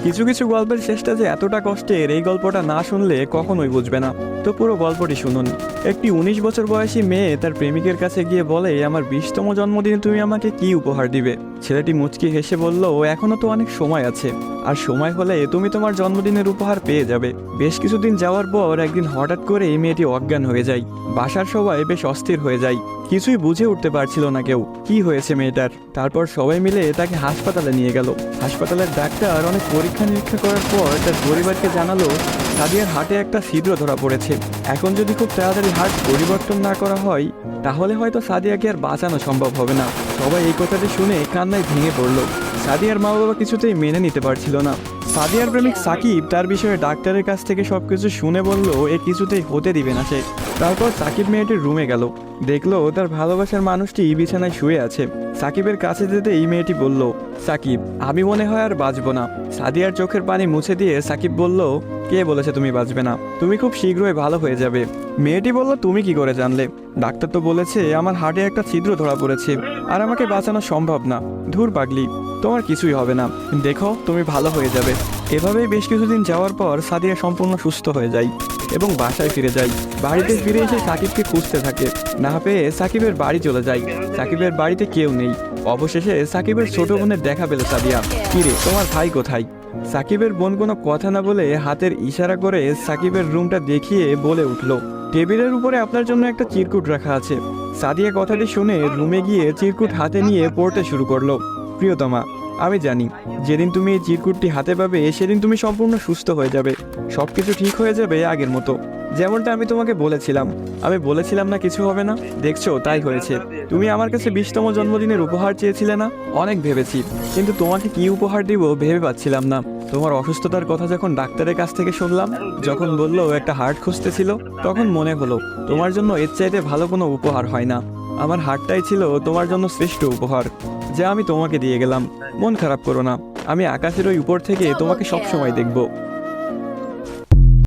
কিছু কিছু গল্পের শেষটা যে এতটা কষ্টের, এই গল্পটা না শুনলে কখনোই বুঝবে না। তো পুরো গল্পটি শুনুন। একটি 19 বছর বয়সী মেয়ে তার প্রেমিকের কাছে গিয়ে বলে, আমার 20তম জন্মদিনে তুমি আমাকে কি উপহার দিবে? ছেলেটি মুচকি হেসে বলল, এখনো তো অনেক সময় আছে, আর সময় হলে তুমি তোমার জন্মদিনের উপহার পেয়ে যাবে। বেশ কিছুদিন যাওয়ার পর একদিন হঠাৎ করে এই মেয়েটি অজ্ঞান হয়ে যায়। বাসার সবাই বেশ অস্থির হয়ে যায়, কিছুই বুঝে উঠতে পারছিল না কেউ কি হয়েছে মেয়েটার। তারপর সবাই মিলে তাকে হাসপাতালে নিয়ে গেল। হাসপাতালের ডাক্তার অনেক পরীক্ষা নিরীক্ষা করার পর তার পরিবারকে জানালো, সাদিয়ার হার্টে একটা ছিদ্র ধরা পড়েছে। এখন যদি খুব তাড়াতাড়ি হার্ট পরিবর্তন না করা হয়, তাহলে হয়তো সাদিয়াকে আর বাঁচানো সম্ভব হবে না। সবাই এই কথাটি শুনে কান্নায় ভেঙে পড়ল। সাদিয়ার মা বাবা কিছুতেই মেনে নিতে পারছিল না। সাদিয়ার প্রেমিক সাকিব তার বিষয়ে ডাক্তারের কাছ থেকে সবকিছু শুনে বলল, এ কিছুতেই হতে দিবে না সে। তারপর সাকিব মেয়েটির রুমে গেল, দেখলো তার ভালোবাসার মানুষটি বিছানায় শুয়ে আছে। সাকিবের কাছে যেতে এই মেয়েটি বলল, সাকিব, আমি মনে হয় আর বাঁচবো না। সাদিয়ার চোখের পানি মুছে দিয়ে সাকিব বলল, কে বলেছে তুমি বাঁচবে না? তুমি খুব শীঘ্রই ভালো হয়ে যাবে। মেয়েটি বলল, তুমি কি করে জানলে? ডাক্তার তো বলেছে আমার হার্টে একটা ছিদ্র ধরা পড়েছে, আর আমাকে বাঁচানো সম্ভব না। ধুর পাগলি, তোমার কিছুই হবে না, দেখো তুমি ভালো হয়ে যাবে। এভাবেই বেশ কিছুদিন যাওয়ার পর সাদিয়া সম্পূর্ণ সুস্থ হয়ে যায় এবং বাসায় ফিরে যায়। বাড়িতে ফিরে এসে সাকিবকে খুঁজতে থাকে, না পেয়ে সাকিবের বাড়ি চলে যায়। সাকিবের বাড়িতে কেউ নেই। অবশেষে সাকিবের ছোট বোনের দেখা পেল সাদিয়া। কিরে, তোমার ভাই কোথায়? সাকিবের বোন কোনো কথা না বলে হাতের ইশারা করে সাকিবের রুমটা দেখিয়ে বলে উঠল, টেবিলের উপরে আপনার জন্য একটা চিরকুট রাখা আছে। সাদিয়া কথাটি শুনে রুমে গিয়ে চিরকুট হাতে নিয়ে পড়তে শুরু করলো। প্রিয়তমা, আমি জানি যেদিন তুমি এই চিরকুটটি হাতে পাবে সেদিন তুমি সম্পূর্ণ সুস্থ হয়ে যাবে, সবকিছু ঠিক হয়ে যাবে আগের মতো, যেমনটা আমি তোমাকে বলেছিলাম। আমি বলেছিলাম না কিছু হবে না, দেখছো তাই হয়েছে। তুমি আমার কাছে 20তম জন্মদিনের উপহার চেয়েছিলে না? অনেক ভেবেছি, কিন্তু তোমাকে কি উপহার দিব ভেবে পাচ্ছিলাম না। তোমার অসুস্থতার কথা যখন ডাক্তারের কাছ থেকে শুনলাম, যখন বললো একটা হার্ট খুঁজতেছিল, তখন মনে হলো তোমার জন্য এর চাইতে ভালো কোনো উপহার হয় না। আমার হার্টটাই ছিল তোমার জন্য শ্রেষ্ঠ উপহার, যা আমি তোমাকে দিয়ে গেলাম। মন খারাপ করো না, আমি আকাশের ওই উপর থেকে তোমাকে সবসময় দেখব।